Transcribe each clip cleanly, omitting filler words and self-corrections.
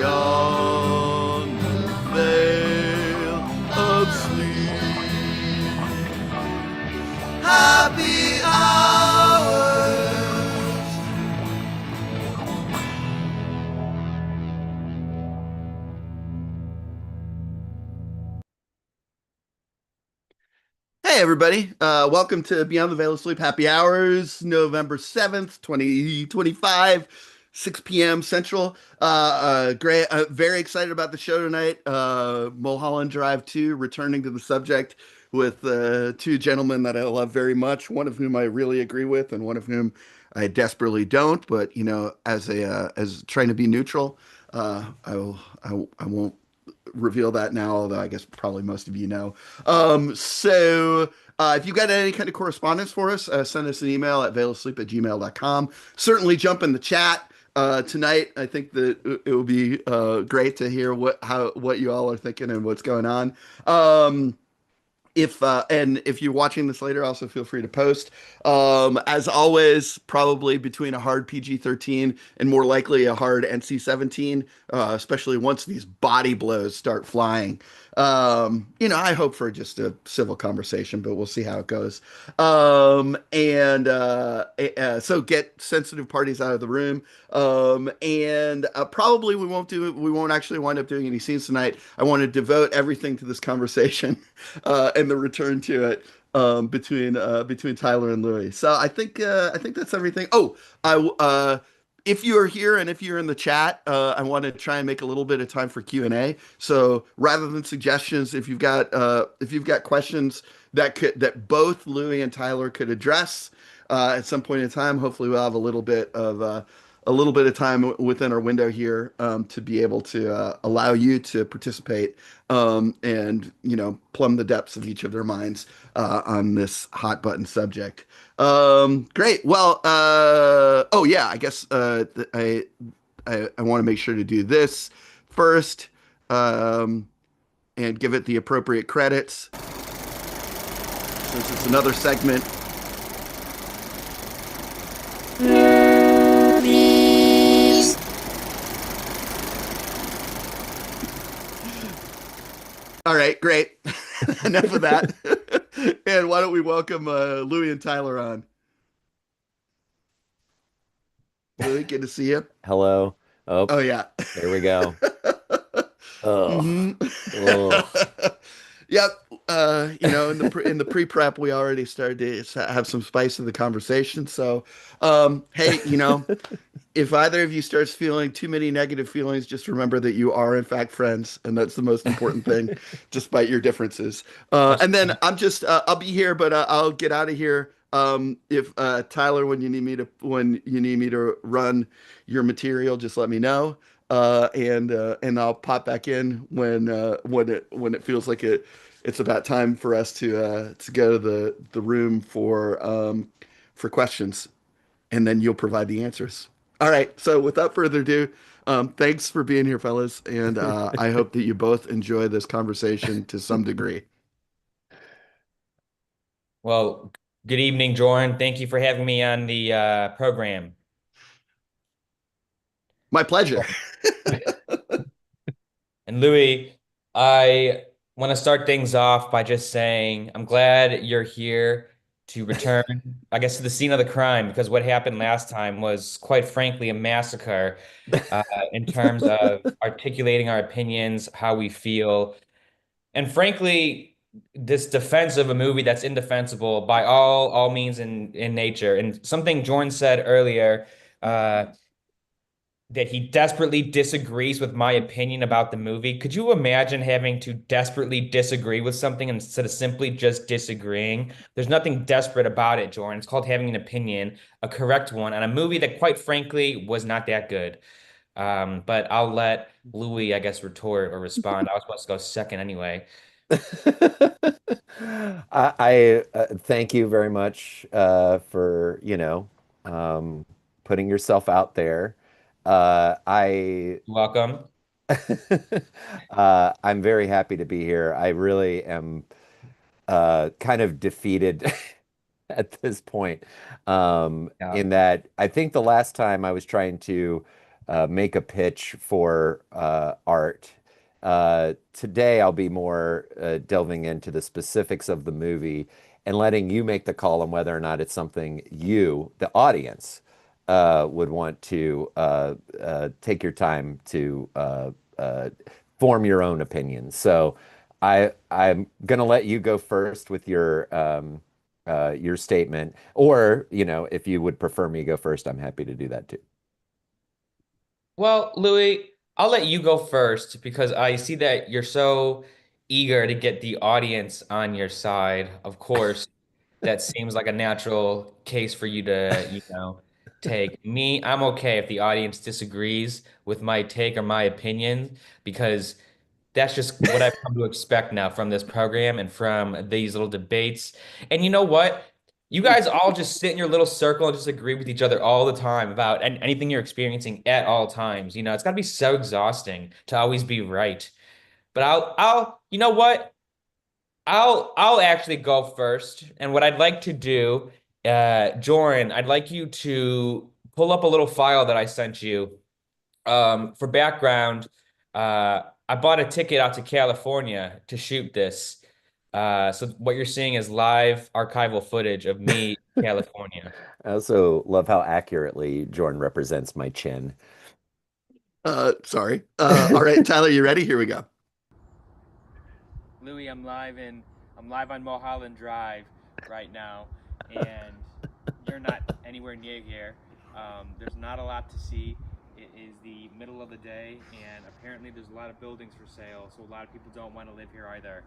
beyond the veil of sleep. Happy hours. Hey everybody, welcome to Beyond the Veil of Sleep Happy Hours, November 7th, 2025, 6 p.m. Central. Great, very excited about the show tonight. Mulholland Drive 2, returning to the subject with two gentlemen that I love very much, one of whom I really agree with and one of whom I desperately don't, but as trying to be neutral, I won't reveal that now, although I guess probably most of you know. If you've got any kind of correspondence for us, send us an email at veilofsleep@gmail.com. Certainly jump in the chat tonight. I think that it will be great to hear what you all are thinking and what's going on. If you're watching this later, also feel free to post. As always, probably between a hard PG-13 and more likely a hard NC-17, especially once these body blows start flying. I hope for just a civil conversation, but we'll see how it goes. So get sensitive parties out of the room. Probably we won't actually wind up doing any scenes tonight. I want to devote everything to this conversation and the return to it between Tyler and Louis. So I think that's everything. If you are here and if you're in the chat, I want to try and make a little bit of time for Q&A. So rather than suggestions, if you've got questions that both Louis and Tyler could address at some point in time, hopefully we'll have a little bit of time within our window here to be able to allow you to participate and plumb the depths of each of their minds on this hot button subject. Great. Well, oh yeah, I guess I want to make sure to do this first and give it the appropriate credits since it's another segment. All right, great. Enough of that. And why don't we welcome Louis and Tyler on? Louis, good to see you. Hello. Oh, Oh yeah. there we go. hmm Ugh. Ugh. Yep. In the pre-prep, we already started to have some spice in the conversation. So, hey, if either of you starts feeling too many negative feelings, just remember that you are in fact friends, and that's the most important thing, despite your differences. And then I'll be here, but I'll get out of here. If Tyler, when you need me to run your material, just let me know. And I'll pop back in when it feels like it's about time for us to go to the room for questions, and then you'll provide the answers. All right. So without further ado, thanks for being here, fellas, and I hope that you both enjoy this conversation to some degree. Well, good evening, Jordan. Thank you for having me on the program. My pleasure. And Louis, I want to start things off by just saying I'm glad you're here to return, I guess, to the scene of the crime, because what happened last time was, quite frankly, a massacre in terms of articulating our opinions, how we feel, and frankly, this defense of a movie that's indefensible by all means in nature. And something Jordan said earlier, uh, that he desperately disagrees with my opinion about the movie. Could you imagine having to desperately disagree with something instead of simply just disagreeing? There's nothing desperate about it, Jordan. It's called having an opinion, a correct one, on a movie that, quite frankly, was not that good. But I'll let Louis, I guess, retort or respond. I was supposed to go second anyway. I thank you very much for, putting yourself out there. I Welcome. I'm very happy to be here. I really am kind of defeated at this point. Yeah. In that I think the last time I was trying to make a pitch for art. Today, I'll be more delving into the specifics of the movie and letting you make the call on whether or not it's something you, the audience, would want to take your time to form your own opinion. So I'm gonna let you go first with your statement, or if you would prefer me go first, I'm happy to do that too. Well, Louis, I'll let you go first because I see that you're so eager to get the audience on your side. Of course, that seems like a natural case for you to, take. Me, I'm okay if the audience disagrees with my take or my opinion because that's just what I've come to expect now from this program and from these little debates. And you know what? You guys all just sit in your little circle and just agree with each other all the time about anything you're experiencing at all times. It's got to be so exhausting to always be right. But you know what? I'll actually go first. And what I'd like to do, Joran, I'd like you to pull up a little file that I sent you. For background, I bought a ticket out to California to shoot this. So what you're seeing is live archival footage of me in California. I also love how accurately Jordan represents my chin. Sorry. All right, Tyler, you ready? Here we go. Louis, I'm live on Mulholland Drive right now, and you're not anywhere near here. There's not a lot to see. It is the middle of the day, and apparently there's a lot of buildings for sale, so a lot of people don't want to live here either.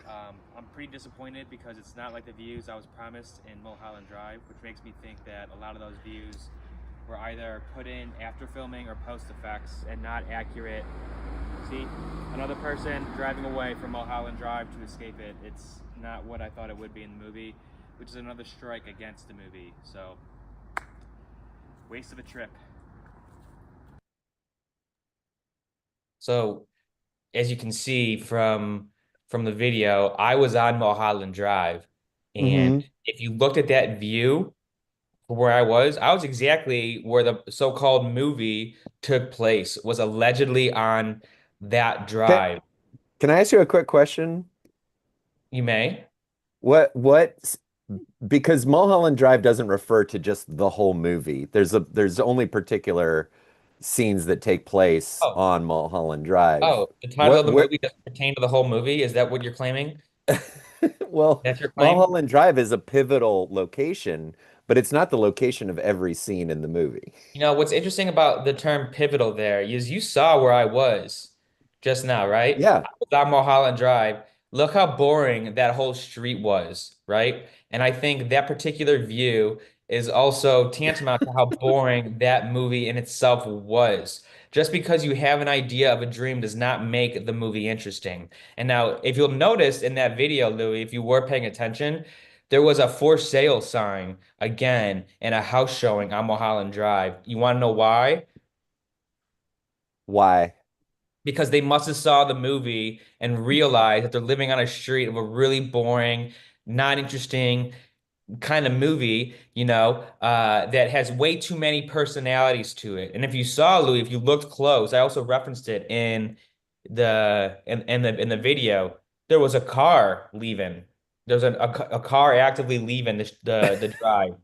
I'm pretty disappointed because it's not like the views I was promised in Mulholland Drive, which makes me think that a lot of those views were either put in after filming or post effects and not accurate. See, another person driving away from Mulholland Drive to escape it. It's not what I thought it would be in the movie, which is another strike against the movie. So, waste of a trip. So as you can see from the video, I was on Mulholland Drive, and Hmm. if you looked at that view from where I was exactly where the so-called movie took place, was allegedly on that Can, drive. can I ask you a quick question? You may. What, because Mulholland Drive doesn't refer to just the whole movie. There's only particular scenes that take place Oh, on Mulholland Drive. oh, the title of What the where movie doesn't pertain to the whole movie. Is that what you're claiming? well, That's your claim? Mulholland Drive is a pivotal location, but it's not the location of every scene in the movie. What's interesting about the term pivotal there is you saw where I was just now, right? Yeah. I was on Mulholland Drive. Look how boring that whole street was, right? And I think that particular view is also tantamount to how boring that movie in itself was. Just because you have an idea of a dream does not make the movie interesting. And now, if you'll notice in that video, Louis, if you were paying attention, there was a for sale sign again and a house showing on Mulholland Drive. You want to know why? Why? Because they must have saw the movie and realized that they're living on a street of a really boring, not interesting kind of movie, that has way too many personalities to it. And if you saw Louis, if you looked close, I also referenced it in the video. There was a car leaving. There's a car actively leaving the drive.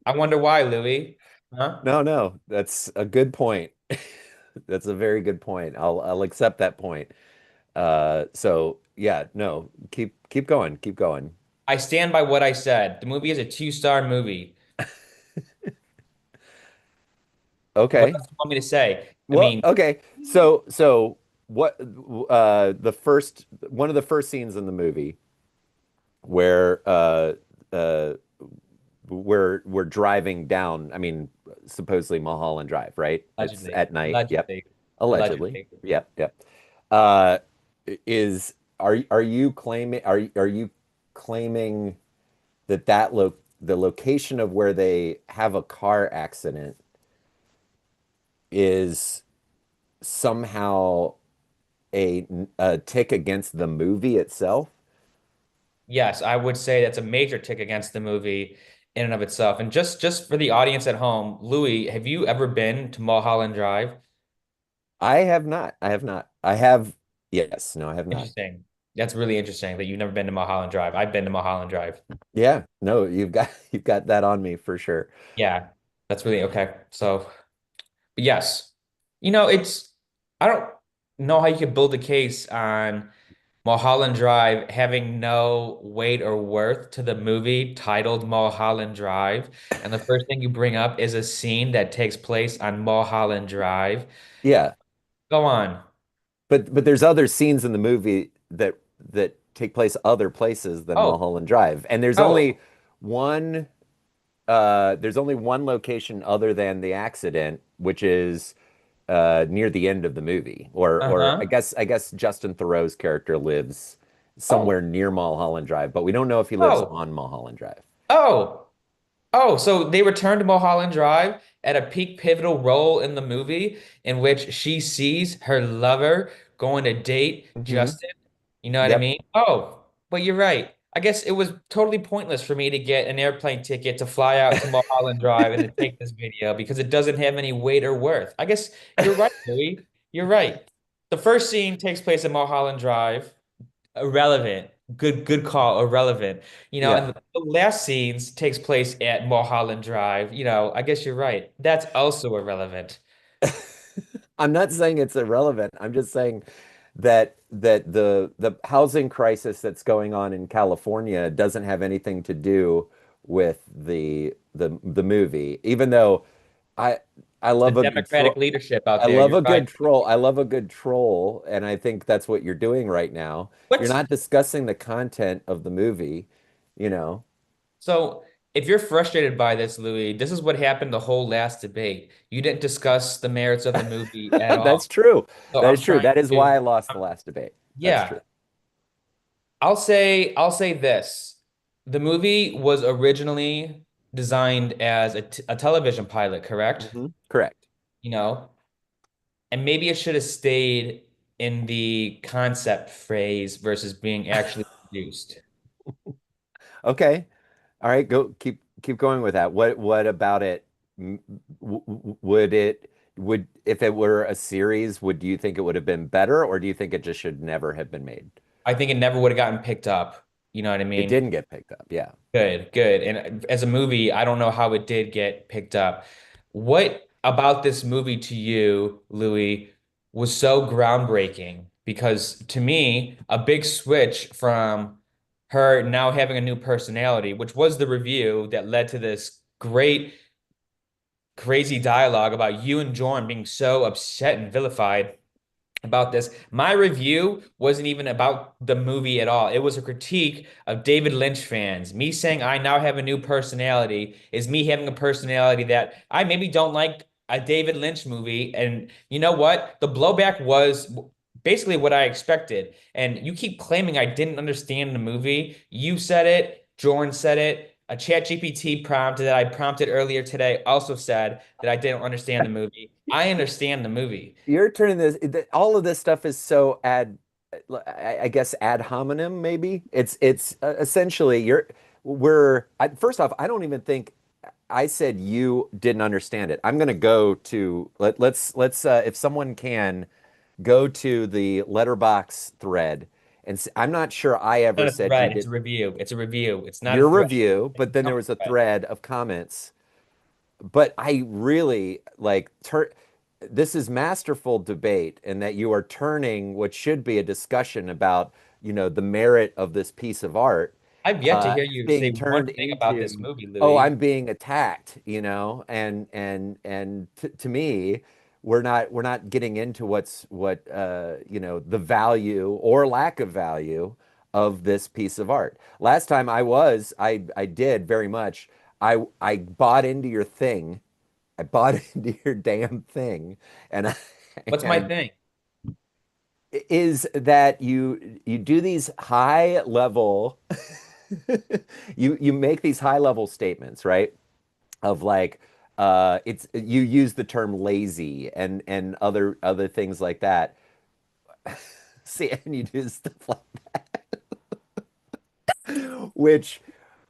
I wonder why, Louis. Huh? No, no, that's a good point. That's a very good point. I'll accept that point. So yeah, no, keep going, keep going. I stand by what I said. The movie is a two-star movie. What Okay. else do you want me to say? I Well, mean, okay. So what the first one of the first scenes in the movie where uh we're driving down, I mean, supposedly Mulholland Drive, right? It's allegedly, at night. Yep. allegedly, Allegedly. allegedly. Yep, yep. Uh is are you claiming are you claiming that the location of where they have a car accident is somehow a tick against the movie itself? Yes, I would say that's a major tick against the movie. in and of itself. And just for the audience at home, Louis, have you ever been to Mulholland Drive? I have not. I have not. I have, yes, no, I have not. Interesting. That's really interesting that you've never been to Mulholland Drive. I've been to Mulholland Drive. Yeah, no, you've got you've got that on me for sure. Yeah, that's really okay. So, but yes, it's I don't know how you could build a case on Mulholland Drive having no weight or worth to the movie titled Mulholland Drive. And the first thing you bring up is a scene that takes place on Mulholland Drive. Yeah, Go on. but there's other scenes in the movie that take place other places than Oh, Mulholland Drive. And oh, one there's only one location other than the accident, which is near the end of the movie. Or uh-huh. I guess Justin Theroux's character lives somewhere Oh, near Mulholland Drive, but we don't know if he lives oh, on Mulholland Drive. oh. Oh, so they returned to Mulholland Drive at a peak pivotal role in the movie in which she sees her lover going to date Hmm. Justin. You know what I Yep. mean? Oh, but you're right. I guess it was totally pointless for me to get an airplane ticket to fly out to Mulholland Drive and to take this video because it doesn't have any weight or worth. I guess you're right, Louis. You're right. The first scene takes place at Mulholland Drive. Irrelevant. Good call. Irrelevant. And Yeah. the last scenes takes place at Mulholland Drive. I guess you're right. That's also irrelevant. I'm not saying it's irrelevant. I'm just saying that the housing crisis that's going on in California doesn't have anything to do with the movie. Even though I I It's the love a good Democratic troll. leadership out I there. love You're a right. good troll. I love a good troll, and I think that's what you're doing right now. You're What's not discussing the content of the movie, you know. so if you're frustrated by this, Louis, this is what happened the whole last debate. You didn't discuss the merits of the movie at That's all. true. So That I'm is true. trying That is why I to, lost the um, last debate. That's true. yeah, I'll say this. The movie was originally designed as a television pilot, correct? Correct. You know, and maybe it should have stayed in the concept phrase versus being actually produced. Okay. All right, go keep going with that. What about it? Would would if it were a series, would you think it would have been better, or do you think it just should never have been made? I think it never would have gotten picked up. You know what I It mean? didn't get picked up. Yeah. Good, good. And as a movie, I don't know how it did get picked up. What about this movie to you, Louis, was so groundbreaking? Because to me, a big switch from her now having a new personality, which was the review that led to this great, crazy dialogue about you and Jordan being so upset and vilified about this. My review wasn't even about the movie at all. It was a critique of David Lynch fans. Me saying I now have a new personality is me having a personality that I maybe don't like a David Lynch movie. And you know what? The blowback was basically what I expected. And you keep claiming I didn't understand the movie. You said it, Jordan said it. A chat GPT prompt that I prompted earlier today also said that I didn't understand the movie. I understand the movie. You're turning all of this stuff is so I guess ad hominem, maybe. It's essentially first off, I don't even think I said you didn't understand it. I'm going to go to let's if someone can go to the letterbox thread I'm not sure I ever Not a said you thread. It's a did review. It's a review. It's not a your thread. review, It's but then a there was a thread. thread of comments. But I really like this is masterful debate and that you are turning what should be a discussion about, the merit of this piece of art, I've yet to hear it's you say being one turned thing about this into, movie, oh, Louis. I'm being attacked, and to me, we're not getting into the value or lack of value of this piece of art. Last time I did very much. I bought into your thing. I bought into your damn thing, and What's my and thing? is that you do these high level you make these high level statements, right? Of like it's you use the term lazy and other things like that. See, and you do stuff like which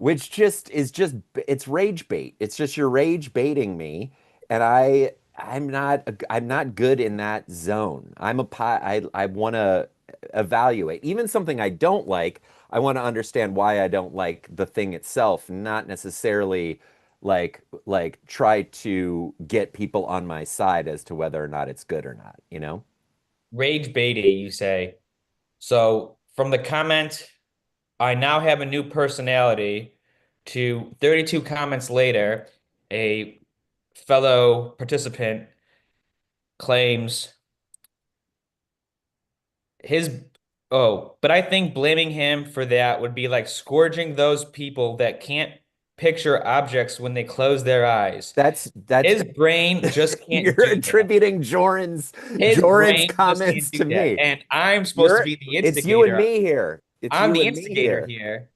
which just is just it's rage bait. It's just you're rage baiting me, and I'm not good in that zone. I want to evaluate even something I don't like. I want to understand why I don't like the thing itself, not necessarily like try to get people on my side as to whether or not it's good or not, you know? Rage Beatty, you say. So from the comment, I now have a new personality to 32 comments later, a fellow participant claims his, oh, but I think blaming him for that would be like scourging those people that can't picture objects when they close their eyes. That's His brain just can't you're do that. attributing His Joran's brain just can't comments do to that. me. And I'm supposed to You're be the it's you and instigator. me here. It's I'm you the and me instigator here. here.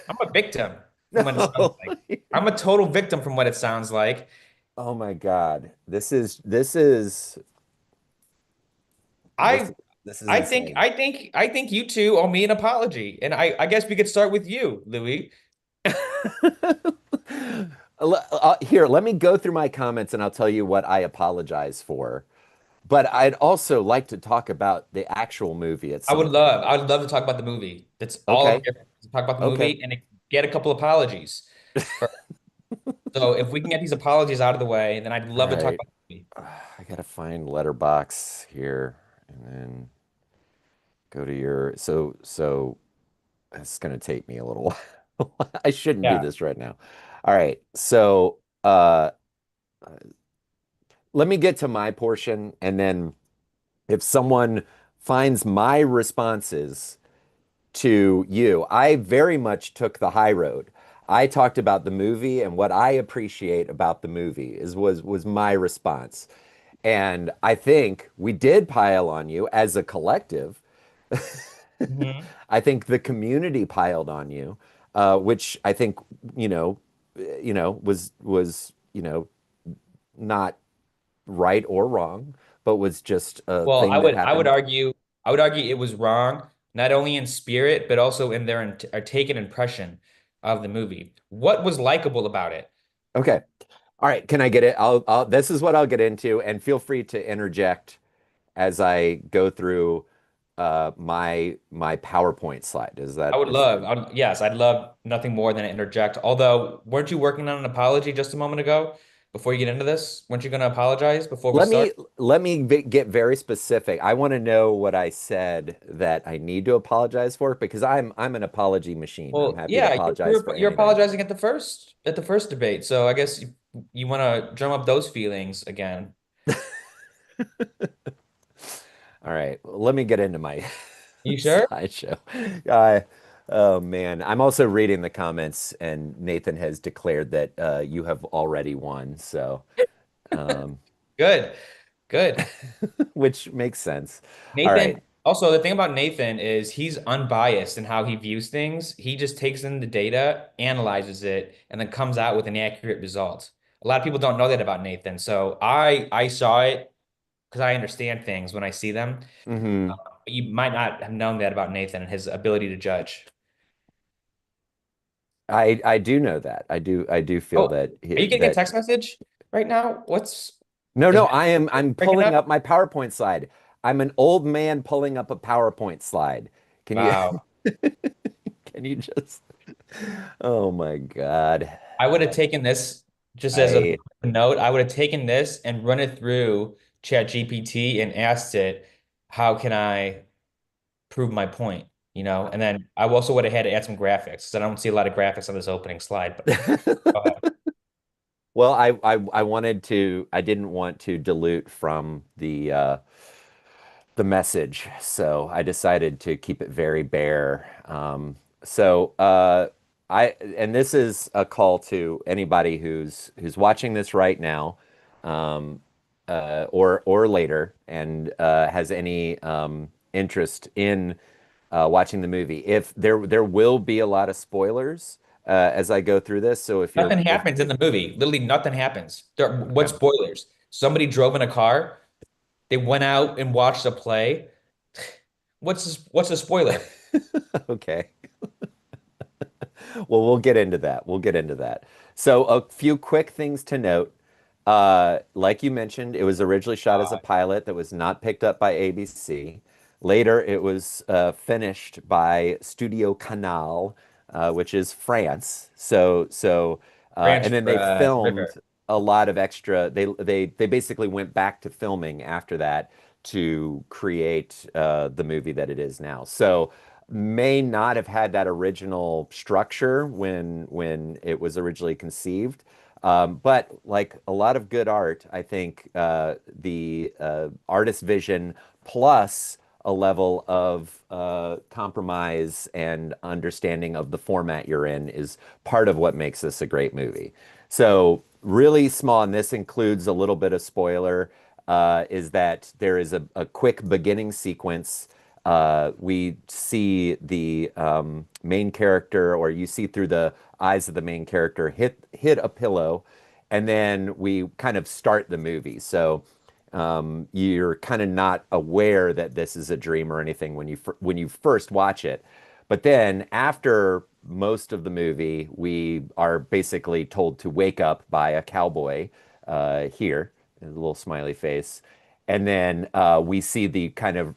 I'm a victim from what it sounds No. like. I'm a total victim from what it sounds like. Oh my God. This I this is I think insane. I think I think you two owe me an apology. And I guess we could start with you, Louis. Here, let me go through my comments and I'll tell you what I apologize for. But I'd also like to talk about the actual movie at some point. I would love to talk about the movie. That's all I'm Okay. here for, to talk about the Okay. movie and get a couple apologies. For, so if we can get these apologies out of the way, then I'd All love to talk right. about the movie. I gotta find letterbox here and then go to your so it's gonna take me a little while. I shouldn't do Yeah. this right now. All right. So let me get to my portion and then if someone finds my responses to you, I very much took the high road. I talked about the movie and what I appreciate about the movie was my response. And I think we did pile on you as a collective. Mhm. I think the community piled on you, which I think, you know, was not right or wrong, but was just a Well, thing that happened. I would argue it was wrong, not only in spirit, but also in their taken impression of the movie. What was likable about it? Okay. All right, can I get it? This is what I'll get into, and feel free to interject as I go through my PowerPoint slide. Yes, I'd love nothing more than to interject. Although, weren't you working on an apology just a moment ago before you get into this? Weren't you going to apologize before we let start? me get very specific. I want to know what I said that I need to apologize for because I'm an apology machine. I'm Well, happy to yeah, apologize for you're anything. apologizing at the first debate. So I guess you want to drum up those feelings again. All right, let me get into my You sure? slideshow. Uh, oh man, I'm also reading the comments, and Nathan has declared that you have already won. So, um, Good. Good. which makes sense. All Nathan, right. also the thing about Nathan is he's unbiased in how he views things. He just takes in the data, analyzes it, and then comes out with an accurate result. A lot of people don't know that about Nathan. So I saw it because I understand things when I see them. Hmm. But you might not have known that about Nathan and his ability to judge. I do know that. I do feel Oh, that are you getting a that text message right now? What's no, is no, my I'm breaking pulling up? up my PowerPoint slide. I'm an old man pulling up a PowerPoint slide. Can you Wow. can you just Oh my God. I would have taken this just as a I note. I would have taken this and run it through ChatGPT and asked it, how can I prove my point? And then I also would have had to add some graphics because I don't see a lot of graphics on this opening slide. But go ahead. well, I didn't want to dilute from the message, so I decided to keep it very bare. So and this is a call to anybody who's watching this right now, um, or later, and has any interest in watching the movie. If there will be a lot of spoilers as I go through this, so if you're Nothing if happens in the movie. Literally nothing happens. What okay. spoilers? Somebody drove in a car. They went out and watched a play. What's the spoiler? Okay. Well, we'll get into that. We'll get into that. So, a few quick things to note. Like you mentioned, it was originally shot as a pilot that was not picked up by ABC. Later, it was finished by Studio Canal, which is France. Branch And then they filmed River. a lot of extra. They basically went back to filming after that to create the movie that it is now. So may not have had that original structure when it was originally conceived. But like a lot of good art, I think the artist vision plus a level of compromise and understanding of the format you're in is part of what makes this a great movie. So really small, and this includes a little bit of spoiler, is that there is a quick beginning sequence. We see the main character, or you see through the eyes of the main character, hit a pillow, and then we kind of start the movie. So you're kind of not aware that this is a dream or anything when you first watch it. But then after most of the movie, we are basically told to wake up by a cowboy here, a little smiley face. And then we see the kind of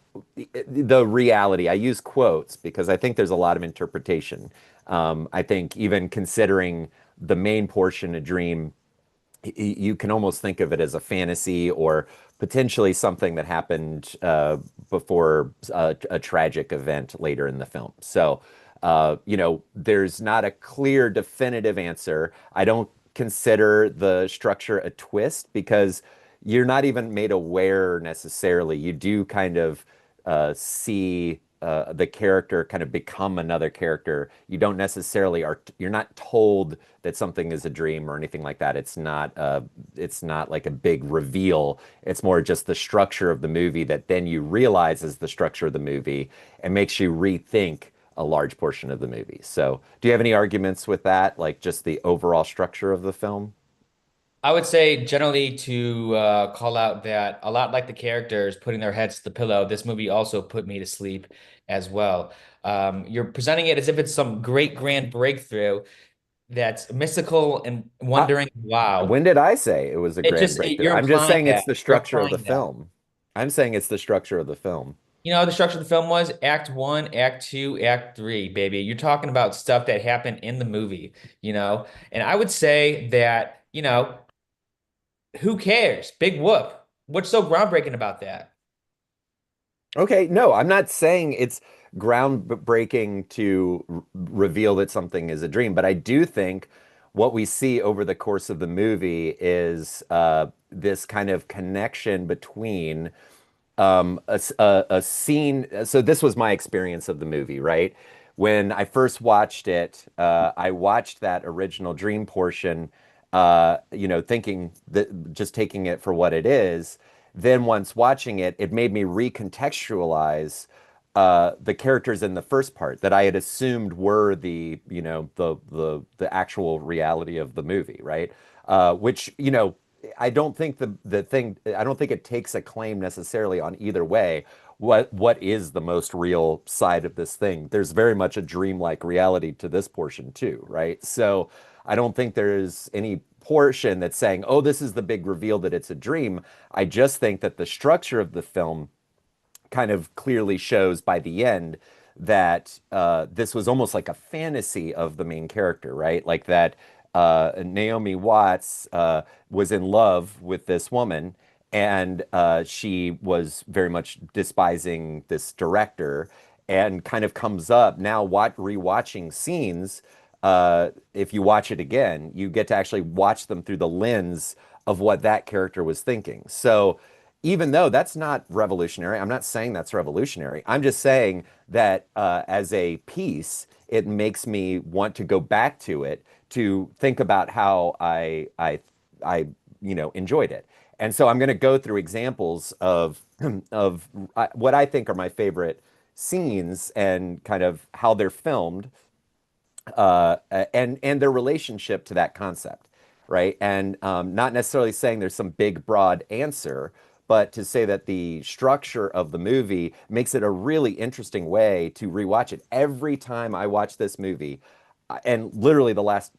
the reality. I use quotes because I think there's a lot of interpretation. I think even considering the main portion, a dream, you can almost think of it as a fantasy or potentially something that happened before a tragic event later in the film. So, there's not a clear, definitive answer. I don't consider the structure a twist because you're not even made aware necessarily. You do kind of see the character kind of become another character. You don't necessarily you're not told that something is a dream or anything like that. It's not like a big reveal. It's more just the structure of the movie that then you realize is the structure of the movie and makes you rethink a large portion of the movie. So, do you have any arguments with that, like just the overall structure of the film? I would say generally to call out that a lot like the characters putting their heads to the pillow, this movie also put me to sleep as well. You're presenting it as if it's some great grand breakthrough that's mystical and Uh, wondering, wow. when did I say it was a grand breakthrough? You're I'm just implying saying it's that. the You're structure of the implying that. film. I'm saying it's the structure of the film. You know, the structure of the film was Act One, Act Two, Act Three, baby. You're talking about stuff that happened in the movie, you know? And I would say that, who cares? Big whoop. What's so groundbreaking about that? Okay, no, I'm not saying it's groundbreaking to reveal that something is a dream, but I do think what we see over the course of the movie is this kind of connection between a scene. So this was my experience of the movie, right? When I first watched it, I watched that original dream portion, thinking that just taking it for what it is. Then once watching it, it made me recontextualize the characters in the first part that I had assumed were the actual reality of the movie, right? Which, I don't think I don't think it takes a claim necessarily on either way. What is the most real side of this thing? There's very much a dreamlike reality to this portion too, right? So I don't think there's any portion that's saying, oh, this is the big reveal that it's a dream. I just think that the structure of the film kind of clearly shows by the end that this was almost like a fantasy of the main character, right? Like that Naomi Watts was in love with this woman, and she was very much despising this director, and kind of comes up now. Rewatching scenes, if you watch it again, you get to actually watch them through the lens of what that character was thinking. So even though that's not revolutionary, I'm not saying that's revolutionary. I'm just saying that as a piece, it makes me want to go back to it to think about how I enjoyed it. And so I'm going to go through examples of of what I think are my favorite scenes and kind of how they're filmed and their relationship to that concept, right? And not necessarily saying there's some big broad answer, but to say that the structure of the movie makes it a really interesting way to rewatch it. Every time I watch this movie, and literally the last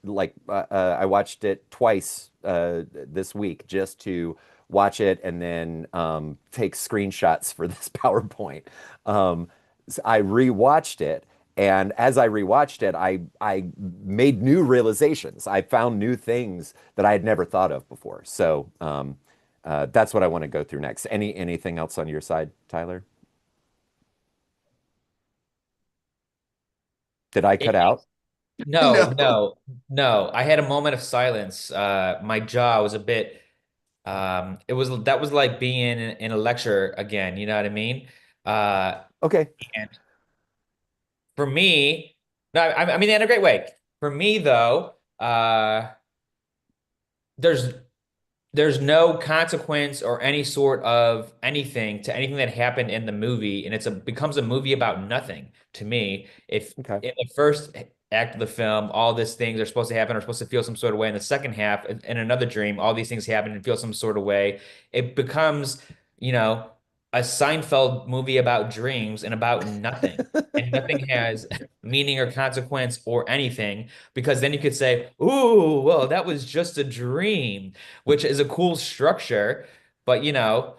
I watched it twice this week just to watch it and then take screenshots for this PowerPoint. So I rewatched it, and as I rewatched it, I made new realizations. I found new things that I had never thought of before. So that's what I want to go through next. Anything else on your side, Tyler? Did I cut out? No, No. no, no. I had a moment of silence. My jaw was a bit, it was that was like being in a lecture again, you know what I mean? Uh, Okay. and for me, no, I mean in a great way. For me though, there's there's no consequence or any sort of anything to anything that happened in the movie, and becomes a movie about nothing to me. If Okay. in the first act of the film, all these things are supposed to happen, are supposed to feel some sort of way. In the second half, in another dream, all these things happen and feel some sort of way. It becomes, you know, a Seinfeld movie about dreams and about nothing. And nothing has meaning or consequence or anything, because then you could say, "Ooh, well, that was just a dream," which is a cool structure, but I'm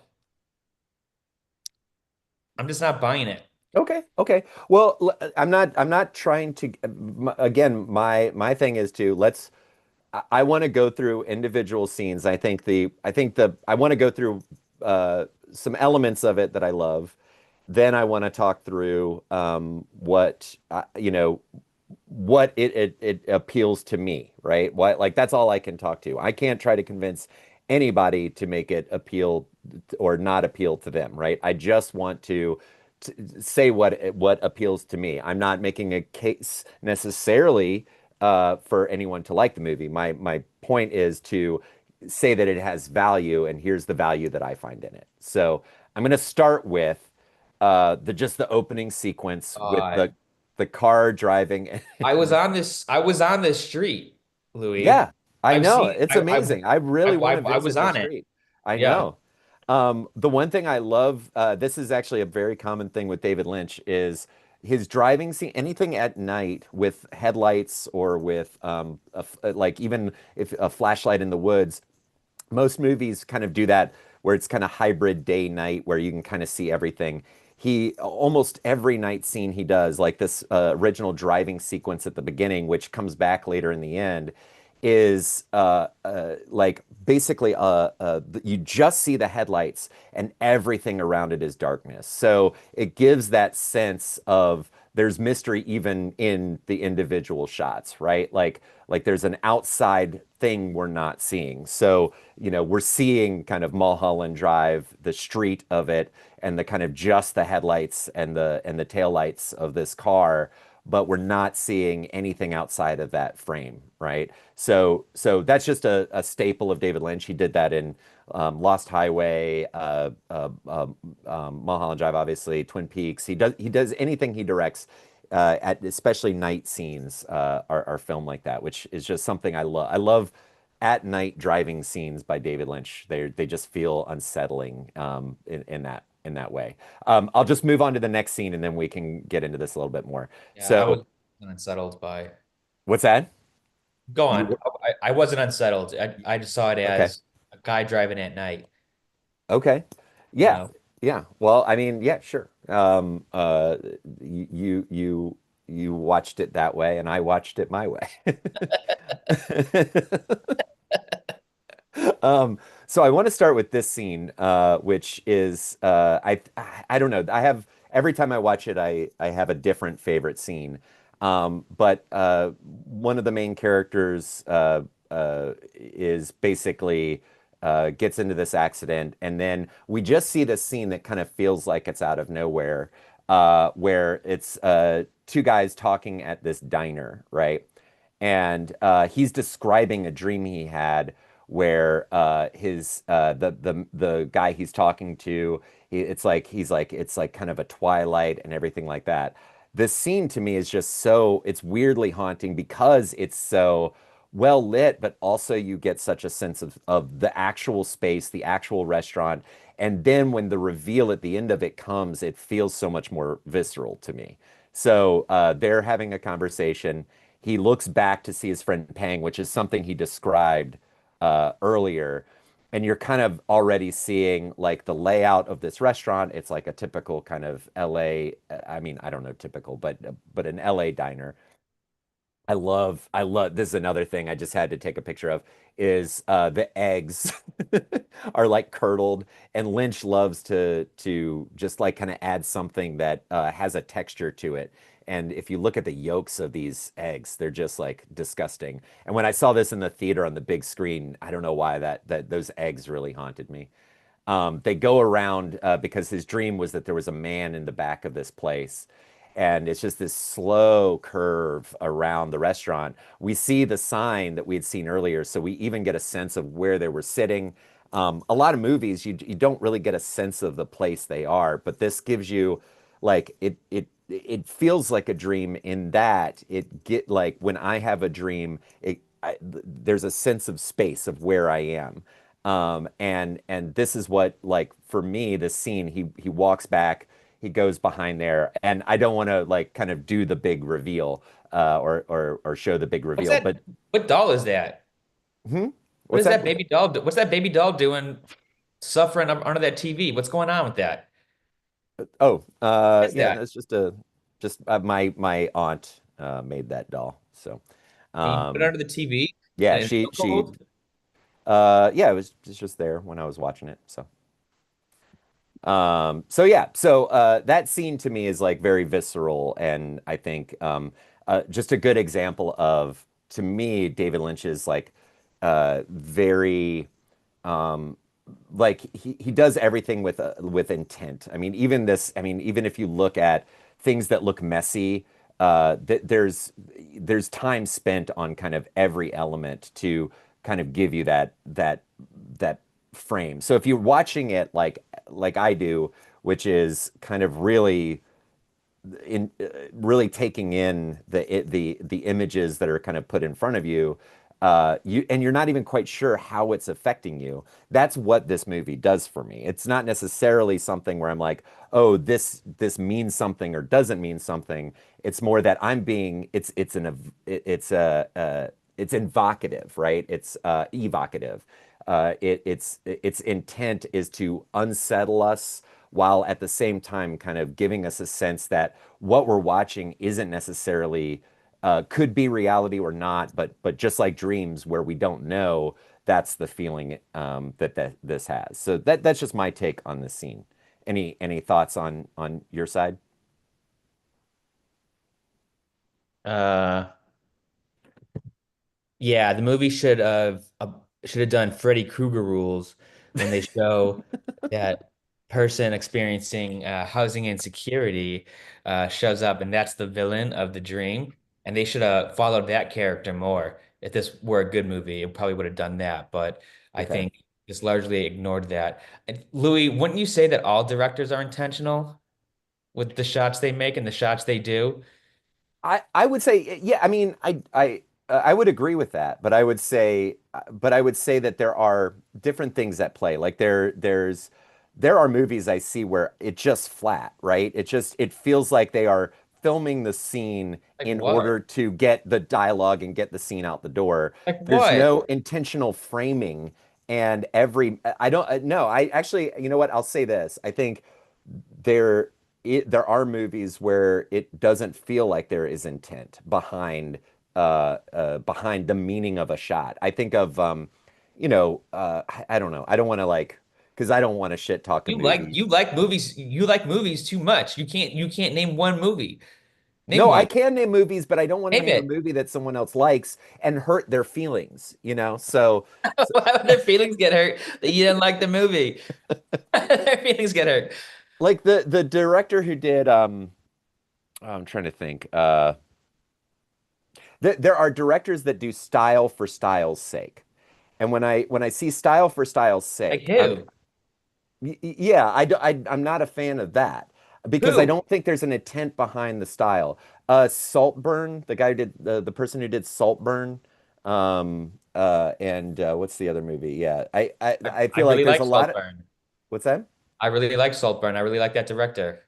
just not buying it. Okay. Okay. Well, I'm not trying to again, my thing is to let's I want to go through individual scenes. I want to go through some elements of it that I love. Then I want to talk through what it appeals to me, right? What like that's all I can talk to. I can't try to convince anybody to make it appeal or not appeal to them, right? I just want to say what appeals to me. I'm not making a case necessarily for anyone to like the movie. My point is to say that it has value, and here's the value that I find in it. So I'm going to start with the opening sequence with God. the car driving. I was on this street, Louis. Yeah, I I've know. seen It's amazing. I really want to I was visit the on it. street. I Yeah. know. The one thing I love, this is actually a very common thing with David Lynch, is his driving scene, anything at night with headlights or with like even if a flashlight in the woods. Most movies kind of do that where it's kind of hybrid day night where you can kind of see everything. He almost every night scene he does, like this original driving sequence at the beginning, which comes back later in the end, is like basically you just see the headlights and everything around it is darkness. So it gives that sense of there's mystery even in the individual shots, right? Like there's an outside thing we're not seeing. So, we're seeing kind of Mulholland Drive, the street of it, and the kind of just the headlights and the taillights of this car, but we're not seeing anything outside of that frame, right? So that's just a staple of David Lynch. He did that in Lost Highway, Mulholland Drive, obviously, Twin Peaks. He does anything he directs at especially night scenes are filmed like that, which is just something I love. I love at night driving scenes by David Lynch. They just feel unsettling in that way. I'll just move on to the next scene and then we can get into this a little bit more. Yeah, I So was unsettled by. what's that? Go You on. I wasn't unsettled. I just saw it okay? as a guy driving at night, Okay. you Yeah. know. Yeah. Well, I mean, yeah, sure. You watched it that way, and I watched it my way. So I want to start with this scene, which is I don't know. I have every time I watch it, I have a different favorite scene. But one of the main characters is basically gets into this accident, and then we just see this scene that kind of feels like it's out of nowhere, where it's two guys talking at this diner, right? And he's describing a dream he had where his the guy he's talking to, it's like kind of a twilight and everything like that. This scene to me is just so it's weirdly haunting because it's so well lit, but also you get such a sense of the actual space, the actual restaurant. And then when the reveal at the end of it comes, it feels so much more visceral to me. So they're having a conversation. he looks back to see his friend Pang, which is something he described earlier. And you're kind of already seeing like the layout of this restaurant. It's like a typical kind of LA, I mean, I don't know typical, but an LA diner. I love, this is another thing I just had to take a picture of is the eggs are like curdled, and Lynch loves to just like kind of add something that has a texture to it. And if you look at the yolks of these eggs, they're just like disgusting. And when I saw this in the theater on the big screen, I don't know why that those eggs really haunted me. They go around because his dream was that there was a man in the back of this place. And it's just this slow curve around the restaurant. We see the sign that we had seen earlier, so we even get a sense of where they were sitting. A lot of movies, you don't really get a sense of the place they are, but this gives you like it feels like a dream in that it get like when I have a dream, there's a sense of space of where I am. And this is what like for me, this scene, he walks back, he goes behind there, and I don't want to like kind of do the big reveal or show the big What's reveal, that? but What doll is that? hmm? What What's is that? that baby doll? What's that baby doll doing suffering under that TV? What's going on with that? Oh, What is yeah, that? that's just my aunt made that doll. So, And you put it um, under the TV yeah, and it's so she cold? yeah, it's just there when I was watching it. So. So yeah, so that scene to me is like very visceral, and I think just a good example of, to me, David Lynch is like very um, like he does everything with intent. I mean, even this, I mean, even if you look at things that look messy, th there's time spent on kind of every element to kind of give you that frame. So if you're watching it like I do, which is kind of really in really taking in the images that are kind of put in front of you, and you're not even quite sure how it's affecting you. That's what this movie does for me. It's not necessarily something where I'm like, oh, this means something or doesn't mean something. It's more that I'm being it's invocative, right? It's evocative. Its intent is to unsettle us while at the same time kind of giving us a sense that what we're watching isn't necessarily could be reality or not, but just like dreams where we don't know, that's the feeling that this has. So that's just my take on this scene. Any thoughts on your side? Uh, yeah, the movie should have done Freddy Krueger rules when they show that person experiencing housing insecurity shows up, and that's the villain of the dream. And they should have followed that character more. If this were a good movie, it probably would have done that. But I Okay. think just largely ignored that. And Louis, wouldn't you say that all directors are intentional with the shots they make and the shots they do? I would say yeah. I mean, I would agree with that, but I would say that there are different things at play. Like there are movies I see where it just flat, right? It feels like they are filming the scene Like in what? order to get the dialogue and get the scene out the door. Like There's what? no intentional framing, and I don't no, I actually, you know what? I'll say this. I think there there are movies where it doesn't feel like there is intent behind the meaning of a shot. I think of I don't know. I don't want to like because I don't want to shit talk a movie. You like movies too much. You can't name one movie. Name No, I one. can name movies, but I don't want to Name name a it. movie that someone else likes and hurt their feelings, you know? So Why would their feelings get hurt that you didn't like the movie? Their feelings get hurt. like the director who did I'm trying to think. There are directors that do style for style's sake. And when I see style for style's Like sake, who? yeah, I'm not a fan of that because I Who? don't think there's an intent behind the style. Saltburn, the guy who did the person who did Saltburn, and what's the other movie? Yeah, I I feel like really there's like a lot of Saltburn. what's that? I really like Saltburn. I really like that director.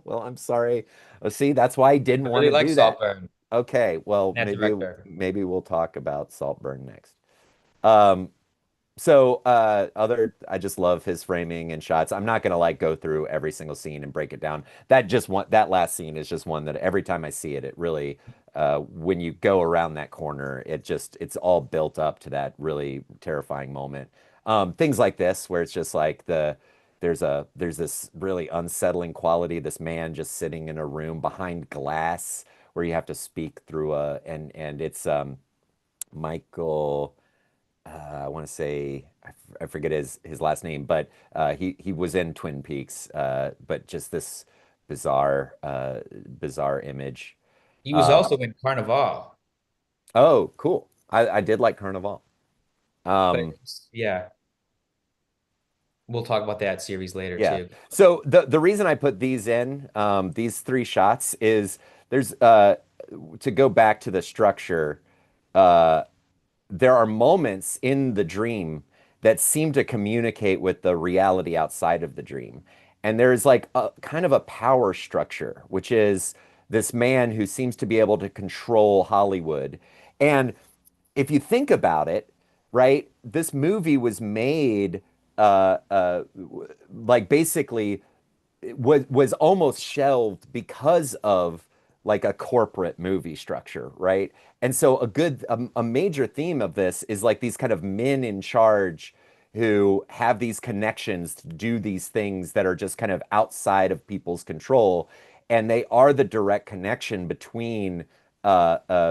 Well, I'm sorry. See, that's why I didn't I want really to like do that. Saltburn. Okay, well, That director. maybe we'll talk about Saltburn next. Um, I just love his framing and shots. I'm not gonna like go through every single scene and break it down. That last scene is just one that every time I see it, it really, when you go around that corner, it's all built up to that really terrifying moment. Things like this, where it's just like there's this really unsettling quality. This man just sitting in a room behind glass where you have to speak through and it's Michael. I want to say I forget his last name, but he was in Twin Peaks. But just this bizarre image. He was Uh, also in Carnival, oh, cool. I did like Carnival. but Um, yeah, we'll talk about that series later yeah. too. So the reason I put these in these three shots is there's to go back to the structure. Uh, there are moments in the dream that seem to communicate with the reality outside of the dream. And there's like a kind of a power structure, which is this man who seems to be able to control Hollywood. And if you think about it, right, this movie was made like basically was almost shelved because of like a corporate movie structure, right? And so a major theme of this is like these kind of men in charge who have these connections to do these things that are just kind of outside of people's control, and they are the direct connection between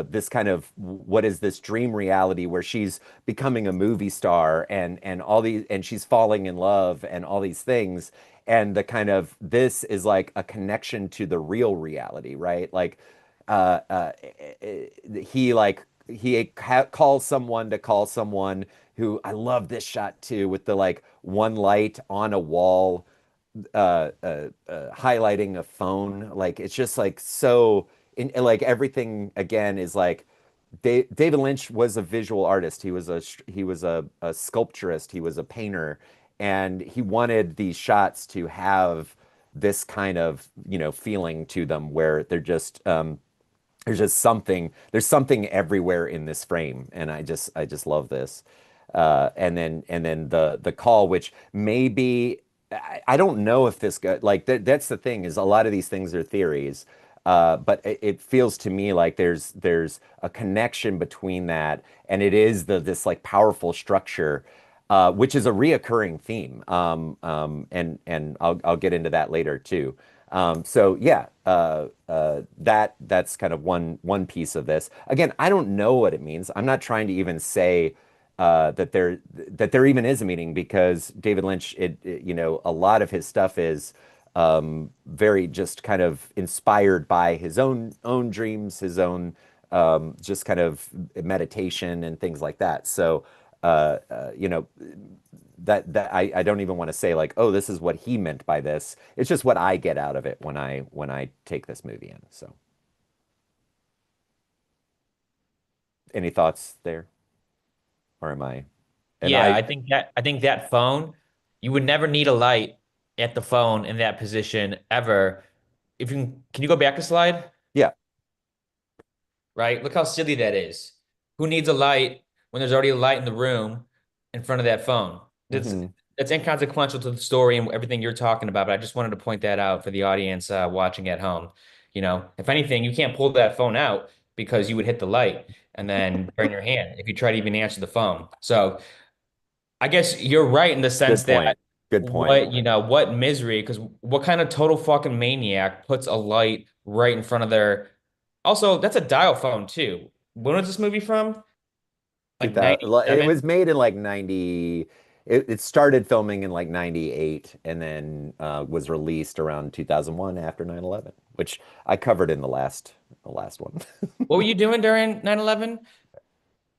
this kind of what is this dream reality where she's becoming a movie star and all these and she's falling in love and all these things and the kind of this is like a connection to the real reality, right? Like uh, uh, he like calls someone to call someone who I love this shot too with the like one light on a wall highlighting a phone. Like it's just like so like everything again is like David Lynch was a visual artist. He was a sculpturist. He was a painter, and he wanted these shots to have this kind of feeling to them where there's something everywhere in this frame, and I just love this. And then the call, which maybe I don't know if this guy like that's the thing is a lot of these things are theories. But it feels to me like there's a connection between that, and it is this like powerful structure, which is a reoccurring theme. And I'll get into that later too. So yeah, that's kind of one piece of this. Again, I don't know what it means. I'm not trying to even say that there even is a meaning because David Lynch, a lot of his stuff is very just kind of inspired by his own dreams, his own just kind of meditation and things like that. So uh, uh, you know, I don't even want to say like, oh, this is what he meant by this. It's just what I get out of it when I take this movie in. So, any thoughts there, or am I? And Yeah, I, I think that phone, you would never need a light at the phone in that position ever. If you can you go back a slide? yeah, Right? Look how silly that is. Who needs a light when there's already a light in the room in front of that phone? That's hmm that's inconsequential to the story and everything you're talking about, but I just wanted to point that out for the audience watching at home. If anything, you can't pull that phone out because you would hit the light and then burn your hand if you try to even answer the phone. So I guess you're right in the sense good that point. Good point. what misery, because what kind of total fucking maniac puts a light right in front of their. Also, that's a dial phone too. When was this movie from? Like 2000, it 97? was made in like 90. It started filming in like 98 and then was released around 2001 after 9/11, which I covered in the last one. What were you doing during 9/11?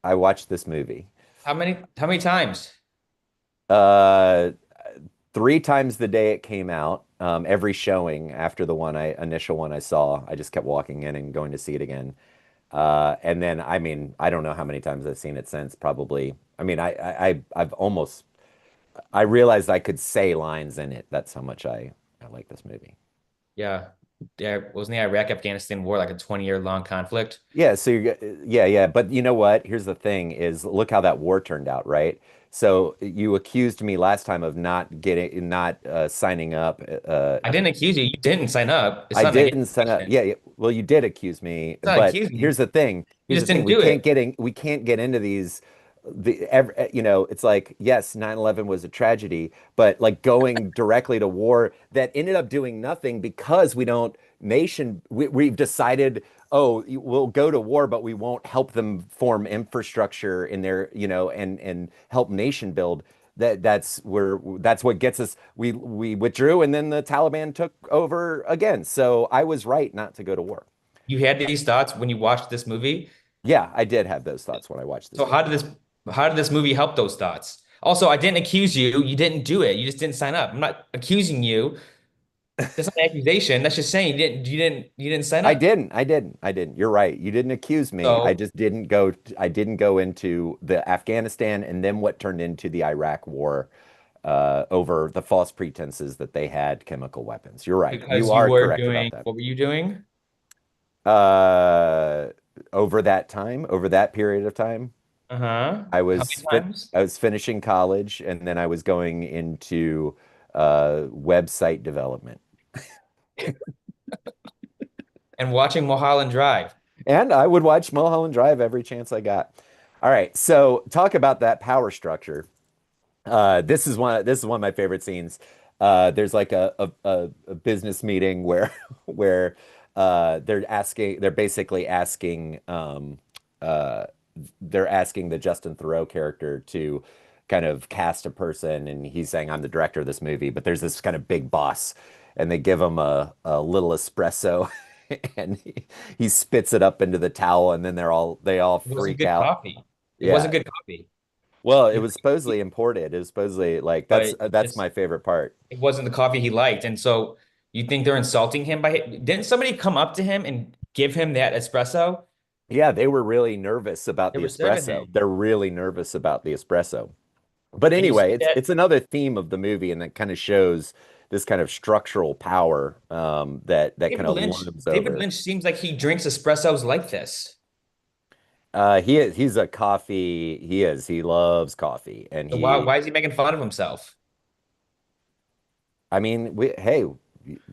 I watched this movie. How many times? Uh, three times the day it came out. Every showing after the initial one I saw, I just kept walking in and going to see it again. And then, I mean, I don't know how many times I've seen it since. Probably. I mean, I've almost. I realized I could say lines in it. That's how much I like this movie. Yeah. wasn't the Iraq-Afghanistan war like a 20-year long conflict? Yeah, so yeah. But you know what? Here's the thing is look how that war turned out, right? So you accused me last time of not signing up. I didn't accuse you. You didn't sign up. It's I not an didn't sign up. accusation. Yeah, yeah. Well, you did accuse me, It's not but accusing you. here's the thing. You Here's just the thing. didn't do it. We can't get into these it's like yes, 9/11 was a tragedy, but like going directly to war that ended up doing nothing because we've decided, oh, we'll go to war, but we won't help them form infrastructure in their, and help nation build. That's what gets us. We withdrew, and then the Taliban took over again. So I was right not to go to war. You had these thoughts when you watched this movie. Yeah, I did have those thoughts when I watched So this movie. how did this movie help those thoughts? Also, I didn't accuse you. You didn't do it. You just didn't sign up. I'm not accusing you. That's not an accusation. That's just saying you didn't sign up. I didn't. You're right. You didn't accuse me. I So just didn't go. I didn't go into the Afghanistan and then what turned into the Iraq war, over the false pretenses that they had chemical weapons. You're right. You because you are were correct about doing that. what were you doing? Uh, over that period of time, Uh-huh. How many times? I was finishing college and then I was going into website development. And watching Mulholland Drive. And I would watch Mulholland Drive every chance I got. All right, so talk about that power structure. This is one of my favorite scenes. There's like a business meeting where where they're basically asking uh, they're asking the Justin Theroux character to kind of cast a person, and he's saying, I'm the director of this movie, but there's this kind of big boss, and they give him a little espresso, and he spits it up into the towel, and then they all It wasn't freak good out. coffee. It wasn't Yeah. good coffee. Well, it was supposedly imported. It was supposedly like But that's my favorite part. it wasn't the coffee he liked. And so you think they're insulting him by didn't somebody come up to him and give him that espresso? Yeah, they were really nervous about They the were serving espresso. him. They're really nervous about the espresso. But And you anyway, see that it's another theme of the movie, and that kind of shows this kind of structural power that kind of looms David over. Lynch seems like he drinks espressos like this. He's a coffee. He is. He loves coffee, and So why is he making fun of himself? I mean,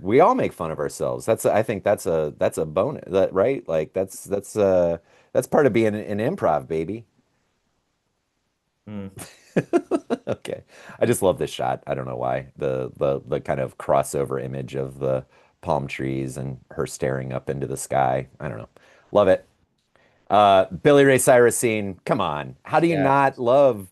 we all make fun of ourselves. I think that's a bonus, right? Like that's part of being an improv, baby. Hmm. Okay. I just love this shot. I don't know why. The kind of crossover image of the palm trees and her staring up into the sky. I don't know. Love it. Billy Ray Cyrus scene. Come on. How do you Yeah. not love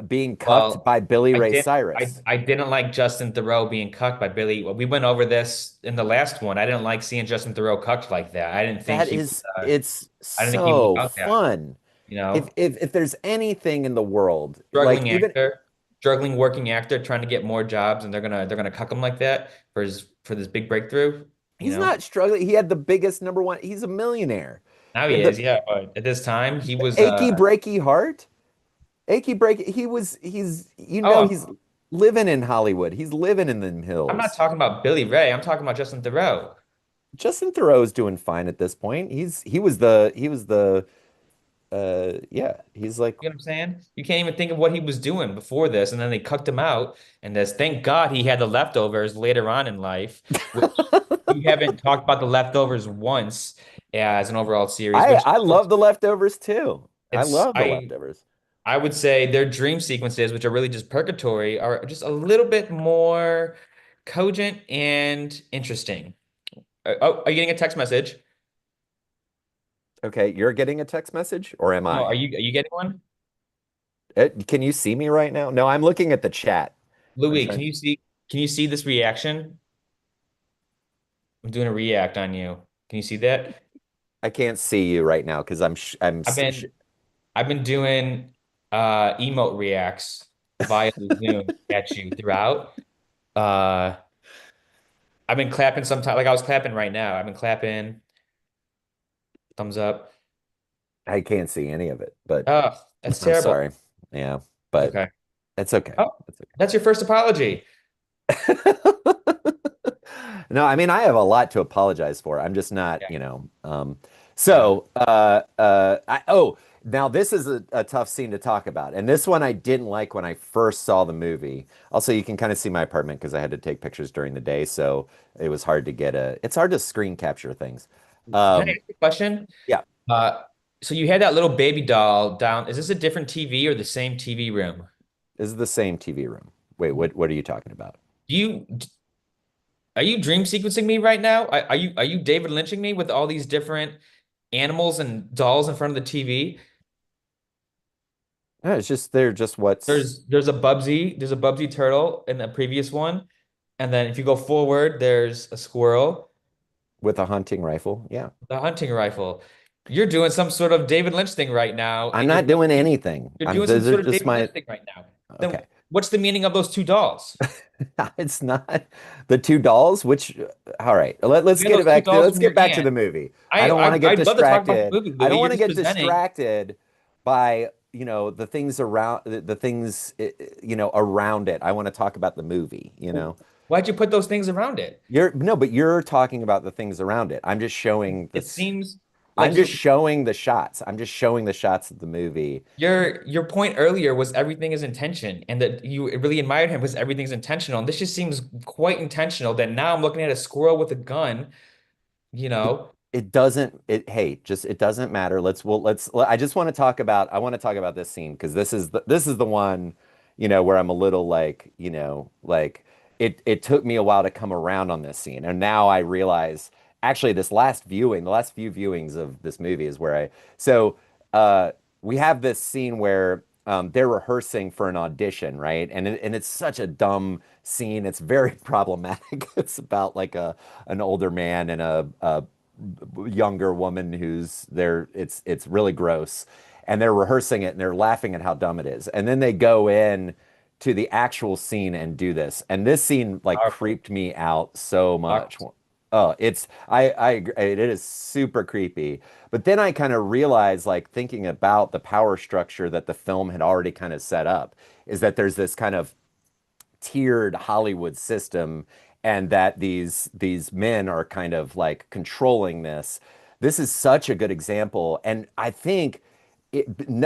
being cucked Well, by Billy Ray Cyrus? I didn't like Justin Theroux being cucked by Billy. Well, we went over this in the last one. I didn't like seeing Justin Theroux cucked like that. It's I didn't think he was so about that, fun. you know? If there's anything in the world, like Struggling even actor, struggling working actor trying to get more jobs and they're gonna cuck him like that for this big breakthrough, you he's know? not struggling. He had the biggest number one. He's a millionaire. Now He he had is, the yeah. But at this time, he was achy breaky heart. Achy breaky. oh, He's living in Hollywood. He's living in the I'm not hills. talking about Billy Ray. I'm talking about Justin Theroux. Justin Theroux's doing fine at this point. He was the yeah, he's like You know what I'm saying? You can't even think of what he was doing before this, and then they cucked him out. And this, thank God he had the leftovers later on in life, which we haven't talked about the leftovers once as an overall series, which I love the leftovers too. I it's love the leftovers. I would say their dream sequences, which are really just purgatory, are just a little bit more cogent and interesting. Oh, are you getting a text message? Okay, you're getting a text message, or am No, I? are you getting one? Can you see me right now? No, I'm looking at the chat. I'm Louis, trying. can you see this reaction? I'm doing a react on you. Can you see that? I can't see you right now because I've been I've been doing emote reacts via Zoom at you throughout. Uh I've been clapping sometime like I was clapping right now. I've been clapping, thumbs up. I can't see any of it, but Oh, that's I'm terrible. sorry. Yeah, but Okay. it's okay. Oh, It's that's your first apology. okay. No, I mean I have a lot to apologize for. I'm just not, Yeah. Yeah. oh, now this is a tough scene to talk about. And this one I didn't like when I first saw the movie. Also, you can kind of see my apartment because I had to take pictures during the day, so it was hard to it's hard to screen capture things. Can I Um, ask you a question? yeah, Uh, so you had that little baby doll down. Is this a different TV or the same TV room? this is the same TV room. Wait, what are you talking about? Do you are you dream sequencing me right now? Are you David Lynching me with all these different animals and dolls in front of the TV? No, it's just they're just what's There's a Bubsy turtle in the previous one, and then if you go forward, there's a squirrel, with a hunting rifle. Yeah. the hunting rifle. You're doing some sort of David Lynch thing right now, I'm and you're not doing anything. you're I'm doing some those are sort of just David my Lynch thing right now. Then okay. what's the meaning of those two dolls? It's not the two dolls, which all right. Let's You had get it those two back to dolls let's in your get back to hand. the movie. I don't want to get I'd love to talk about the distracted. movie, I Louis. don't You're want to just get presenting. distracted by, the things around the things around it. I want to talk about the movie, Why'd you put those things around it? You're no, but you're talking about the things around it. I'm just showing It this. seems I'm like just showing the shots. I'm just showing the shots of the movie. your point earlier was everything is intention, and that you really admired him because everything's intentional. And this just seems quite intentional. That now I'm looking at a squirrel with a gun, you It know. it doesn't it hey, just it doesn't matter. I just want to talk about I want to talk about this scene because this is the one, where I'm a little like, like it took me a while to come around on this scene. And now I realize actually the last few viewings of this movie is where so uh we have this scene where they're rehearsing for an audition, right? And it's such a dumb scene. It's very problematic. It's about like an older man and a younger woman who's there. It's really gross, and they're rehearsing it and they're laughing at how dumb it is, and then they go in to the actual scene and do this, and this scene like Powerful. creeped me out so much. Powerful. Oh, I agree. It is super creepy. But then I kind of realized, like thinking about the power structure that the film had already kind of set up, is that there's this kind of tiered Hollywood system, and that these men are kind of like controlling this. This is such a good example, and I think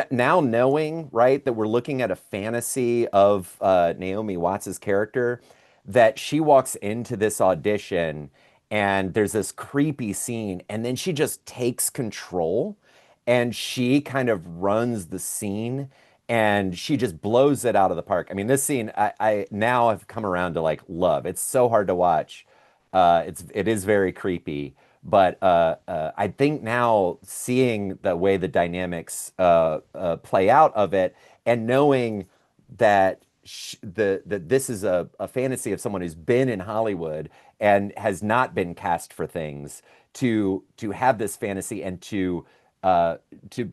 now knowing, right, that we're looking at a fantasy of Naomi Watts's character, that she walks into this audition and there's this creepy scene, and then she just takes control and she kind of runs the scene and she just blows it out of the park. I mean, this scene I now have come around to like love. It's so hard to watch. It is very creepy, but I think now seeing the way the dynamics play out of it, and knowing that that this is a fantasy of someone who's been in Hollywood and has not been cast for things, to have this fantasy and to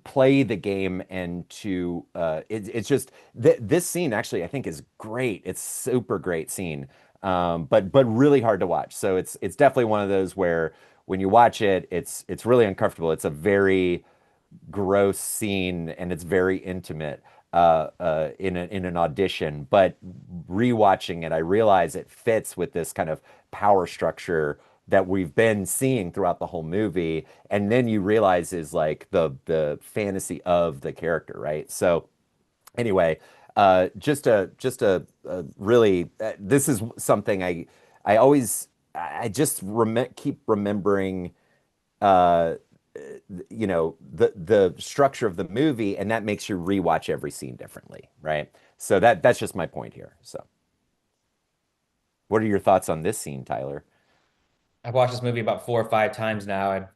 play the game, and it's just this scene actually I think is great. It's super great scene, but really hard to watch. So it's definitely one of those where when you watch it, it's really uncomfortable. It's a very gross scene and it's very intimate in an audition. But rewatching it, I realize it fits with this kind of power structure that we've been seeing throughout the whole movie. And then you realize is like the fantasy of the character, right? So anyway, just a really this is something I always I just keep remembering uh the structure of the movie, and that makes you rewatch every scene differently, right? So that's just my point here. So what are your thoughts on this scene, Tyler? I've watched this movie about 4 or 5 times now.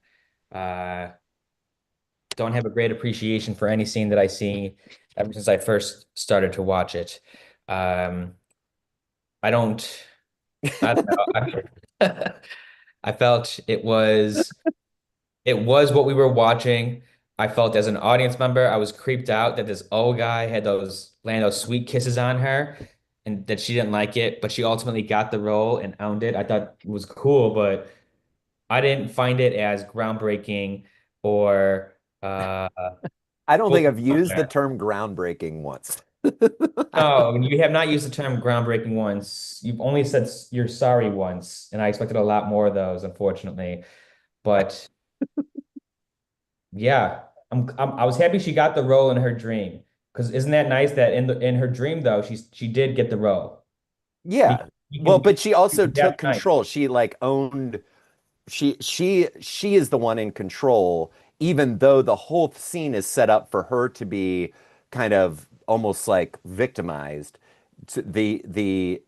I don't have a great appreciation for any scene that I see ever since I first started to watch it. Um, I don't, I don't know. I felt it was what we were watching. I felt as an audience member, I was creeped out that this old guy had those laying those sweet kisses on her and that she didn't like it, but she ultimately got the role and owned it. I thought it was cool, but I didn't find it as groundbreaking or I don't think fully I've out used the there. term groundbreaking once. No, you have not used the term groundbreaking once. You've only said you're sorry once, and I expected a lot more of those, unfortunately. But yeah, I was happy she got the role in her dream. Because isn't that nice that in her dream though, she did get the role. We Yeah. we Well, can but she also that's took nice. control. She like owned she is the one in control, even though the whole scene is set up for her to be kind of almost like victimized. The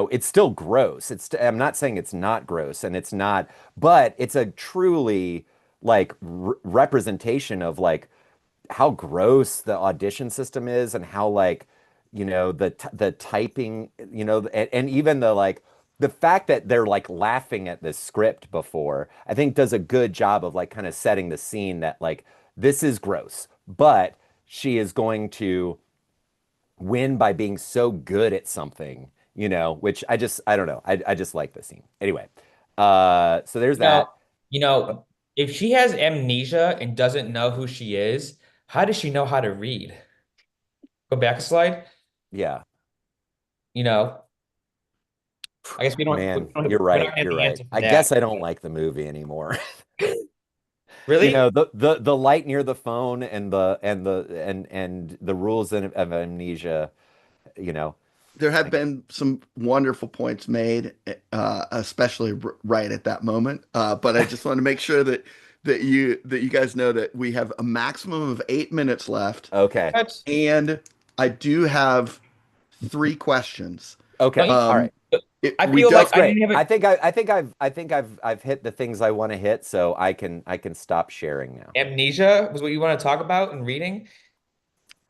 it's still gross. I'm not saying it's not gross, and it's not, but it's a truly like representation of like how gross the audition system is and how like the typing and even the like the fact that they're like laughing at this script before I think does a good job of like kind of setting the scene that like this is gross, but she is going to win by being so good at something, which I don't know. I just like the scene. Anyway, so there's You know, that. you Uh, know, if she has amnesia and doesn't know who she is, how does she know how to read? Go back a slide. yeah. You know, I guess Man, you're we don't right. have You're the right. answer for I guess that. I don't like the movie anymore. Really? The light near the phone and the rules of amnesia, you know. There have I- been some wonderful points made, especially right at that moment. But I just want to make sure that you guys know that we have a maximum of 8 minutes left, Okay. What? and I do have three questions. Don't Okay. you? All right. Um, I we feel don't. like That's I great. didn't have it. I think I've hit the things I want to hit, so I can stop sharing now. Amnesia was what you want to talk about in reading.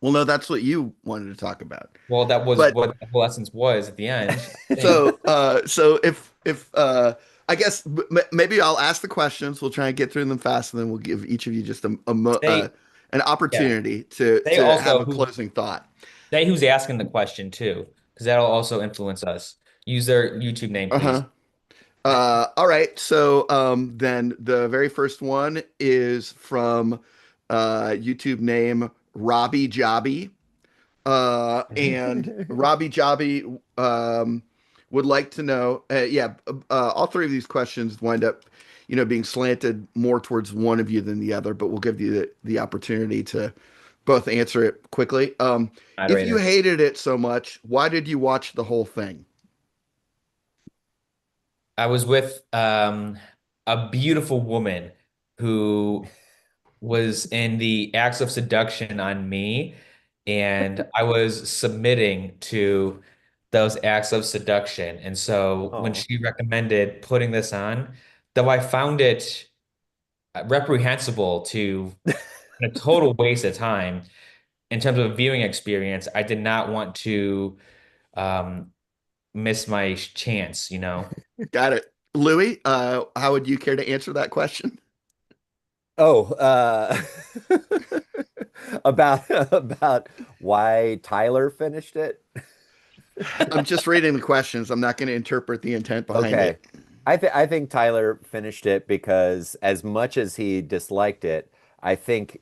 Well, no, that's what you wanted to talk about. Well, that was But what the whole essence was at the end, I think. so if I guess maybe I'll ask the questions. We'll try and get through them fast, and then we'll give each of you just Say, an yeah. opportunity to Say to have also a closing thought. say who's asking the question too, because that'll also influence us. Use their YouTube name, please. Uh-huh. All right. So then the very first one is from YouTube name Robbie Jobby. And Robbie Jobby would like to know, all three of these questions wind up, being slanted more towards one of you than the other, but we'll give you the opportunity to both answer it quickly. If you Moderator. hated it so much, why did you watch the whole thing? I was with a beautiful woman who was in the acts of seduction on me, and I was submitting to those acts of seduction. And so when Oh. she recommended putting this on, though I found it reprehensible to a total waste of time in terms of a viewing experience, I did not want to um, miss my chance, you know? Got it. Louis, how would you care to answer that question? Oh, about why Tyler finished it. I'm just reading the questions. I'm not going to interpret the intent behind Okay. it. I think Tyler finished it because as much as he disliked it, I think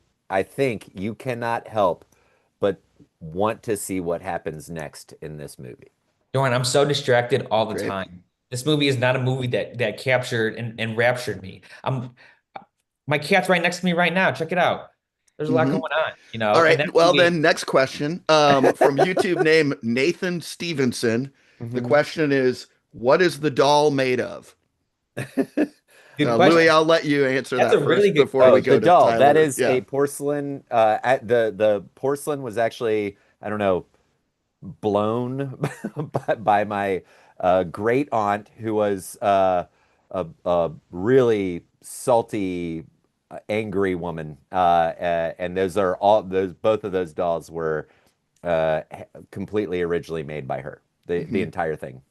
you cannot help but want to see what happens next in this movie. Doran, I'm so distracted all the Great. time. This movie is not a movie that captured and raptured me. My cat's right next to me right now. Check it out. There's a lot Hmm. going on, All and right. that Well, movie, then, next question from YouTube name Nathan Stevenson. The Mhm. question is, what is the doll made of? good Louis, question. I'll let you answer That's a that really first good before Oh, we the go to question. doll. That Tyler. is Yeah. a porcelain. At the porcelain was actually, I don't know, blown by my great aunt, who was a really salty, angry woman. And those both of those dolls were completely originally made by her. The Hmm. entire thing.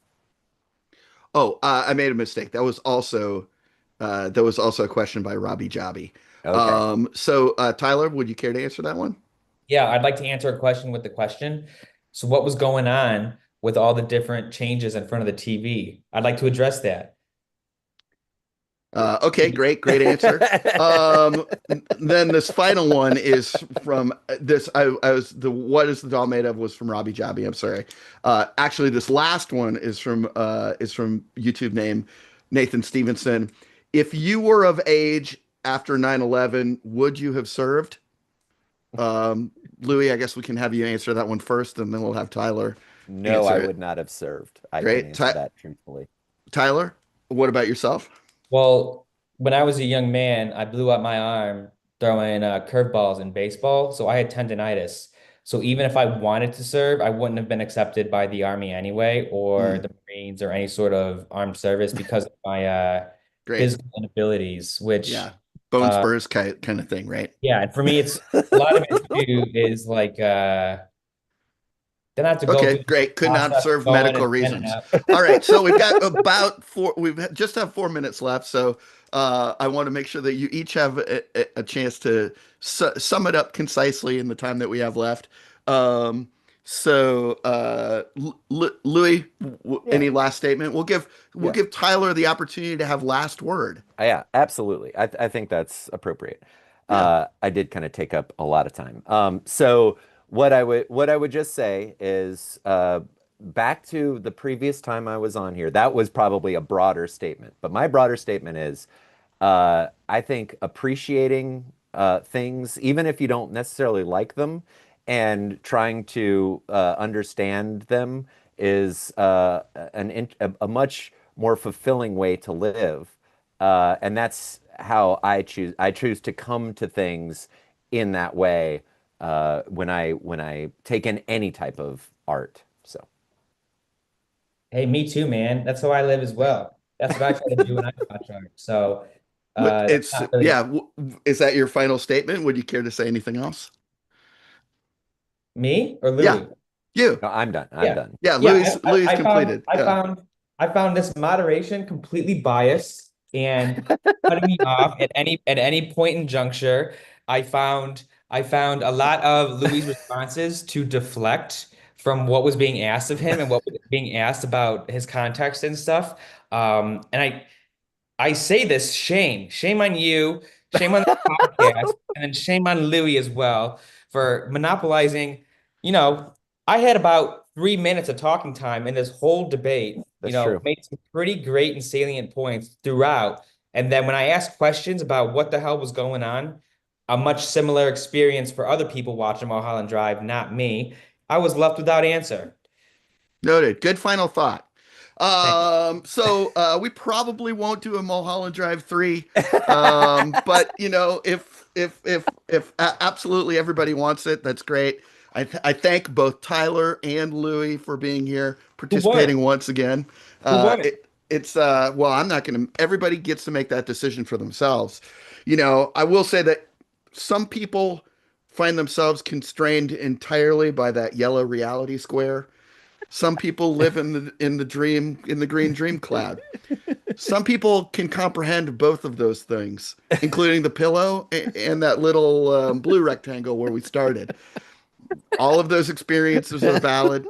Oh, I made a mistake. That was also a question by Robbie Jobby. Okay. Tyler, would you care to answer that one? Yeah, I'd like to answer a question with the question. So, what was going on with all the different changes in front of the TV? I'd like to address that. Okay, great answer. Then this final one is from this. I was the what is the doll made of was from Robbie Jobby. I'm sorry. Actually, this last one is from YouTube name Nathan Stevenson. If you were of age after 9/11, would you have served? Louis, I guess we can have you answer that one first, and then we'll have Tyler No, answer I it. would not have served. I can Great. answer that truthfully. Tyler, what about yourself? Well, when I was a young man, I blew up my arm throwing curveballs in baseball, so I had tendonitis. So even if I wanted to serve, I wouldn't have been accepted by the Army anyway, or Mm, the Marines, or any sort of armed service because of my great. physical inabilities, which Yeah. Bone uh, spurs kind of thing, right? yeah, and for me, it's a lot of it too is like then I have to go Okay, through the great. Could not process of serve going medical and signing reasons. up. All right, so we've got about four. Just have 4 minutes left, so I want to make sure that you each have a chance to sum it up concisely in the time that we have left. Um, Louis, Yeah. any last statement? We'll Yeah. give Tyler the opportunity to have last word. Yeah, absolutely. I think that's appropriate. Yeah. I did kind of take up a lot of time. So what I would just say is back to the previous time I was on here, that was probably a broader statement. But my broader statement is I think appreciating things, even if you don't necessarily like them, and trying to understand them is a much more fulfilling way to live. And that's how I choose to come to things in that way when I take in any type of art. So Hey, me too, man. That's how I live as well. That's what I try to do when I watch art. So But that's it's not really yeah. Is that your final statement? Would you care to say anything else? me or Yeah, Louis. you. no, I'm done. I'm Yeah. done. Yeah, Yeah, Louis I found completed. Yeah. I found this moderation completely biased and cutting me off at any point in juncture. I found a lot of Louis' responses to deflect from what was being asked of him and what was being asked about his context and stuff. And I say this, shame on you, shame on the podcast, and then shame on Louis as well for monopolizing. You know, I had about 3 minutes of talking time in this whole debate, That's true. made some pretty great and salient points throughout. And then when I asked questions about what the hell was going on, a much similar experience for other people watching Mulholland Drive, not me, I was left without answer. Noted. Good final thought. Thank you. We probably won't do a Mulholland Drive 3. But if absolutely everybody wants it, that's great. I thank both Tyler and Louis for being here, Who won? participating once again. Who won? It's well, I'm not gonna everybody gets to make that decision for themselves. I will say that some people find themselves constrained entirely by that yellow reality square. Some people live in the green dream cloud. Some people can comprehend both of those things, including the pillow and that little blue rectangle where we started. All of those experiences are valid,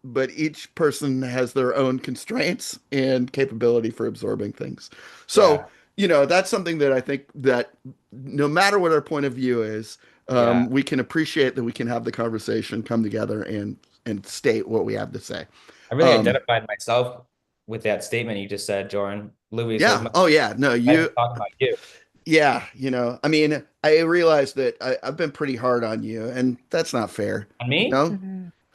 but each person has their own constraints and capability for absorbing things. So, Yeah, that's something that I think that no matter what our point of view is, yeah. we can appreciate that we can have the conversation, come together, and state what we have to say. I really Um, identified myself with that statement you just said, Jordan. Louis, so yeah. Oh, yeah. No, I was talking about you. yeah. I mean, I realize that I've been pretty hard on you, and that's not fair. On You me? know?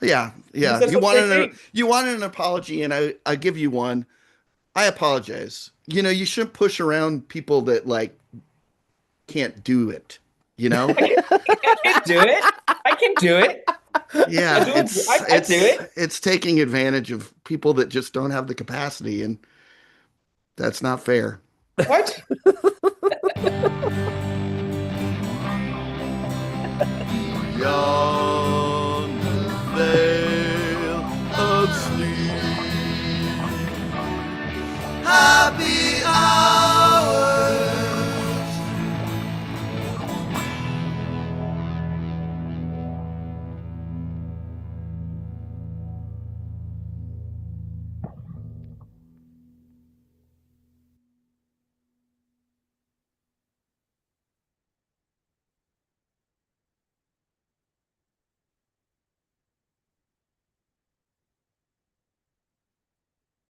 Yeah. You Yeah. said some great things. You wanted an apology, and I give you one. I apologize. You shouldn't push around people that like can't do it, you know? I can do it. I can do it. Yeah, I do it. it's taking advantage of people that just don't have the capacity, and that's not fair. What? Yo.